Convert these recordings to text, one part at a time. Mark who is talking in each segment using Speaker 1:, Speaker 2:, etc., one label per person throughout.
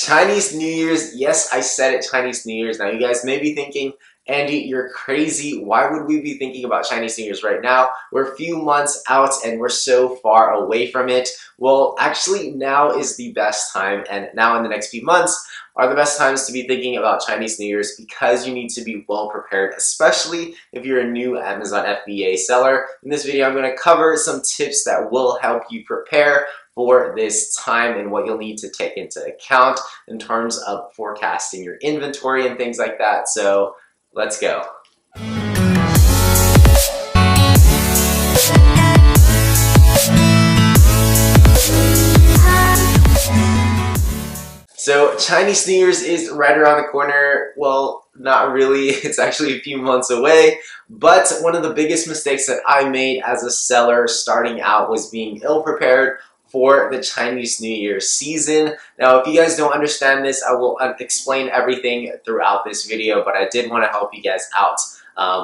Speaker 1: Chinese New Year's, yes, I said it, Chinese New Year's. Now, you guys may be thinking, Andy, you're crazy. Why would we be thinking about Chinese New Year's right now? We're a few months out and we're so far away from it. Well, actually, now is the best time, and now in the next few months are the best times to be thinking about Chinese New Year's because you need to be well prepared, especially if you're a new Amazon FBA seller. In this video, I'm going to cover some tips that will help you prepare for this time and what you'll need to take into account in terms of forecasting your inventory and things like that. So let's go. So Chinese New Year's is right around the corner. Well, not really, it's actually a few months away, but one of the biggest mistakes that I made as a seller starting out was being ill-prepared for the Chinese New Year season. Now, if you guys don't understand this, I will explain everything throughout this video, but I did want to help you guys out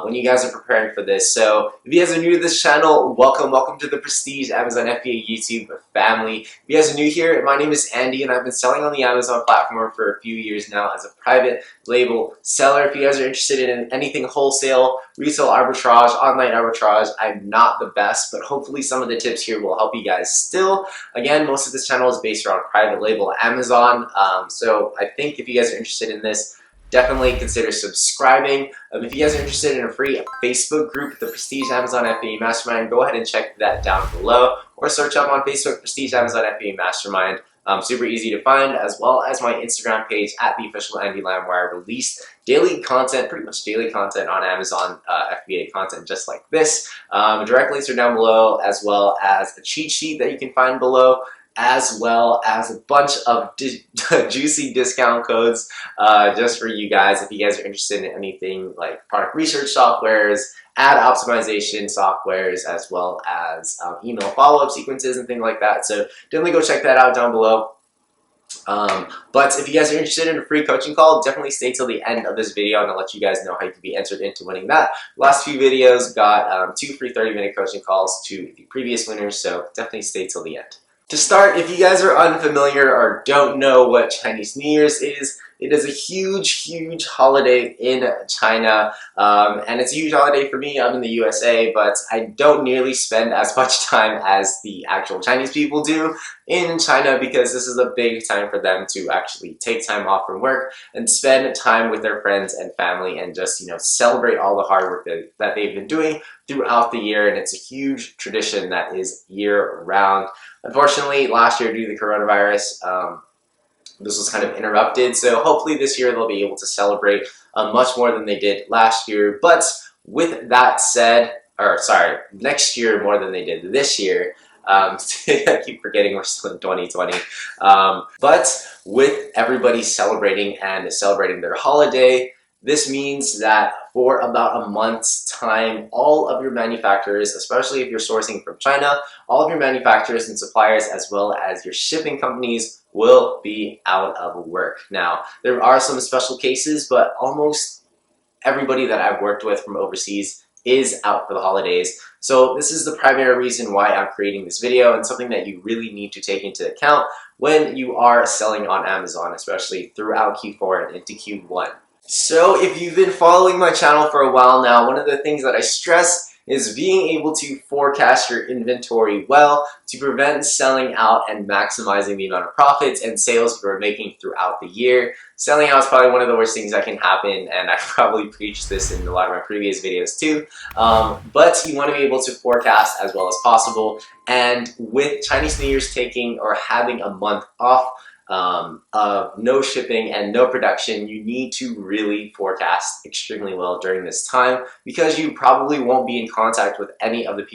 Speaker 1: when you guys are preparing for this. So if you guys are new to this channel, welcome to the Prestige Amazon FBA YouTube family. If you guys are new here, my name is Andy and I've been selling on the Amazon platform for a few years now as a private label seller. If you guys are interested in anything wholesale, resale arbitrage, online arbitrage, I'm not the best, but hopefully some of the tips here will help you guys still. Again, most of this channel is based around private label Amazon, so I think if you guys are interested in this, definitely consider subscribing. If you guys are interested in a free Facebook group, the Prestige Amazon FBA Mastermind, go ahead and check that down below, or search up on Facebook, Prestige Amazon FBA Mastermind. Super easy to find, as well as my Instagram page at the official Andy Lam, where I release daily content, pretty much daily content on Amazon FBA content just like this. Direct links are down below, as well as a cheat sheet that you can find below, as well as a bunch of juicy discount codes just for you guys if you guys are interested in anything like product research softwares, ad optimization softwares, as well as email follow-up sequences and things like that. So definitely go check that out down below. But if you guys are interested in a free coaching call, definitely stay till the end of this video and I'll let you guys know how you can be entered into winning that. Last few videos got 2 free 30-minute coaching calls to the previous winners, so definitely stay till the end. To start, if you guys are unfamiliar or don't know what Chinese New Year's is, it is a huge holiday in China, and it's a huge holiday for me. I'm in the USA, but I don't nearly spend as much time as the actual Chinese people do in China because this is a big time for them to actually take time off from work and spend time with their friends and family and just, celebrate all the hard work that they've been doing throughout the year, and it's a huge tradition that is year-round. Unfortunately, last year due to the coronavirus, this was kind of interrupted, so hopefully this year they'll be able to celebrate much more than they did last year. But with that said, next year more than they did this year. I keep forgetting we're still in 2020. But with everybody celebrating their holiday, this means that for about a month's time, all of your manufacturers, especially if you're sourcing from China, all of your manufacturers and suppliers, as well as your shipping companies, will be out of work. Now, there are some special cases, but almost everybody that I've worked with from overseas is out for the holidays. So this is the primary reason why I'm creating this video, and something that you really need to take into account when you are selling on Amazon, especially throughout Q4 and into Q1. So if you've been following my channel for a while now, one of the things that I stress is being able to forecast your inventory well to prevent selling out and maximizing the amount of profits and sales you're making throughout the year. Selling out is probably one of the worst things that can happen, and I probably preached this in a lot of my previous videos too. But you want to be able to forecast as well as possible, and with Chinese New Year's taking or having a month off, of no shipping and no production, you need to really forecast extremely well during this time, because you probably won't be in contact with any of the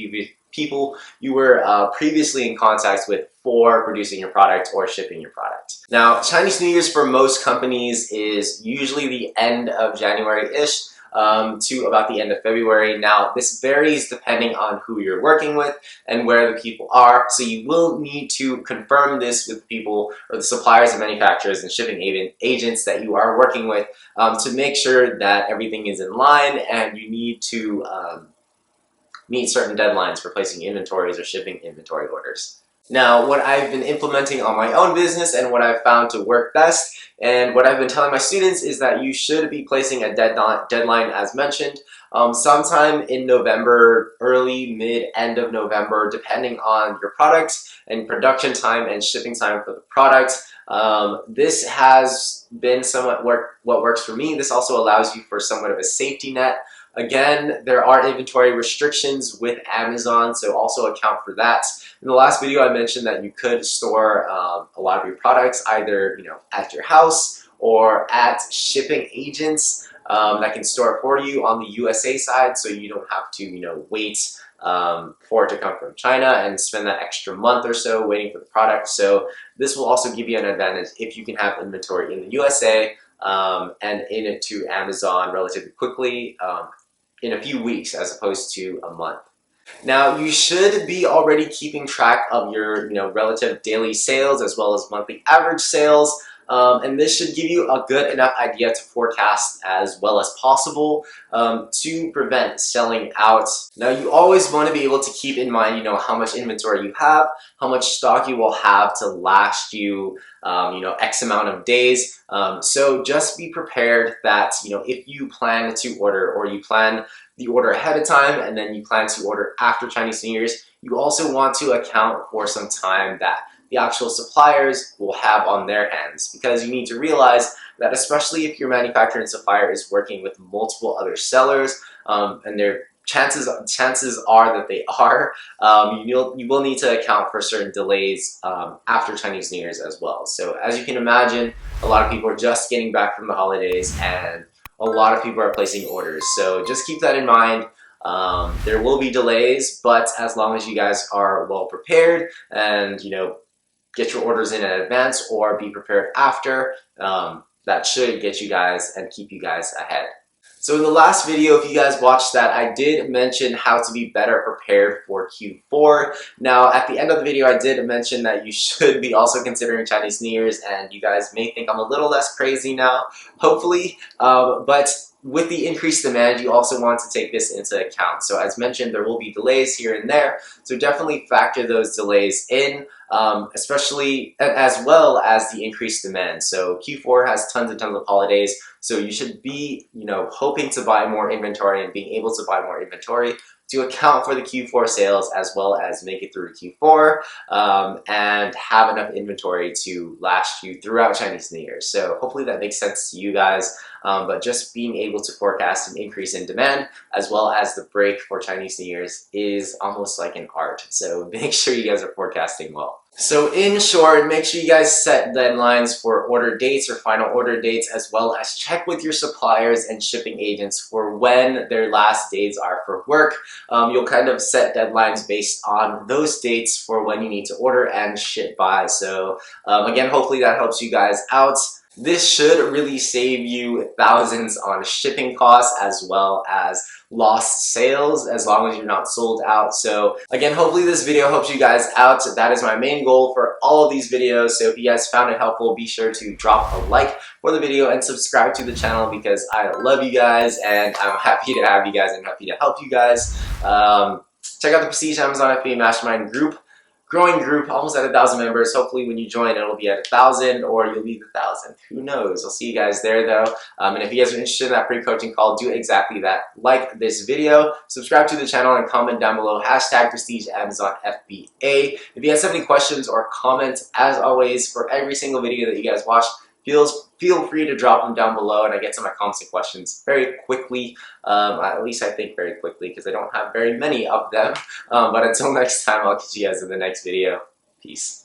Speaker 1: people you were previously in contact with for producing your product or shipping your product. Now, Chinese New Year's for most companies is usually the end of January-ish, to about the end of February. Now, this varies depending on who you're working with and where the people are, so you will need to confirm this with people or the suppliers and manufacturers and shipping agents that you are working with to make sure that everything is in line, and you need to meet certain deadlines for placing inventories or shipping inventory orders. Now, what I've been implementing on my own business and what I've found to work best and what I've been telling my students is that you should be placing a deadline as mentioned, sometime in November, early, mid, end of November, depending on your product and production time and shipping time for the product. This has been somewhat what works for me. This also allows you for somewhat of a safety net. Again, there are inventory restrictions with Amazon, so also account for that. In the last video, I mentioned that you could store a lot of your products either at your house or at shipping agents that can store it for you on the USA side, so you don't have to wait for it to come from China and spend that extra month or so waiting for the product. So this will also give you an advantage if you can have inventory in the USA and in it to Amazon relatively quickly in a few weeks as opposed to a month. Now, you should be already keeping track of your relative daily sales as well as monthly average sales. And this should give you a good enough idea to forecast as well as possible to prevent selling out. Now, you always want to be able to keep in mind, how much inventory you have, how much stock you will have to last you, X amount of days. So just be prepared that, if you plan to order or you plan the order ahead of time and then you plan to order after Chinese New Year's, you also want to account for some time that the actual suppliers will have on their hands, because you need to realize that especially if your manufacturer and supplier is working with multiple other sellers and their chances are that they are, you will need to account for certain delays after Chinese New Year's as well. So as you can imagine, a lot of people are just getting back from the holidays and a lot of people are placing orders. So just keep that in mind. There will be delays, but as long as you guys are well prepared and get your orders in advance or be prepared after, that should get you guys and keep you guys ahead. So in the last video, if you guys watched that, I did mention how to be better prepared for Q4. Now, at the end of the video, I did mention that you should be also considering Chinese New Year's, and you guys may think I'm a little less crazy now, hopefully, but with the increased demand, you also want to take this into account. So as mentioned, there will be delays here and there, so definitely factor those delays in, especially as well as the increased demand. So Q4 has tons and tons of holidays, so you should be, hoping to buy more inventory and being able to buy more inventory to account for the Q4 sales as well as make it through Q4 and have enough inventory to last you throughout Chinese New Year. So hopefully that makes sense to you guys, but just being able to forecast an increase in demand as well as the break for Chinese New Year's is almost like an art. So make sure you guys are forecasting well. So in short, make sure you guys set deadlines for order dates or final order dates, as well as check with your suppliers and shipping agents for when their last days are for work. You'll kind of set deadlines based on those dates for when you need to order and ship by. So again, hopefully that helps you guys out. This should really save you thousands on shipping costs as well as lost sales as long as you're not sold out. So again, hopefully this video helps you guys out. That is my main goal for all of these videos. So if you guys found it helpful, be sure to drop a like for the video and subscribe to the channel because I love you guys and I'm happy to have you guys and happy to help you guys. Check out the Prestige Amazon FBA Mastermind group. Growing group, almost at 1,000 members. Hopefully when you join, it'll be at 1,000 or you'll be the 1,000th. Who knows? I'll see you guys there though. And if you guys are interested in that free coaching call, do exactly that. Like this video, subscribe to the channel, and comment down below, #PrestigeAmazonFBA. If you guys have any questions or comments, as always, for every single video that you guys watch, feel free to drop them down below, and I get to my comments and questions very quickly. At least I think very quickly because I don't have very many of them. But until next time, I'll catch you guys in the next video. Peace.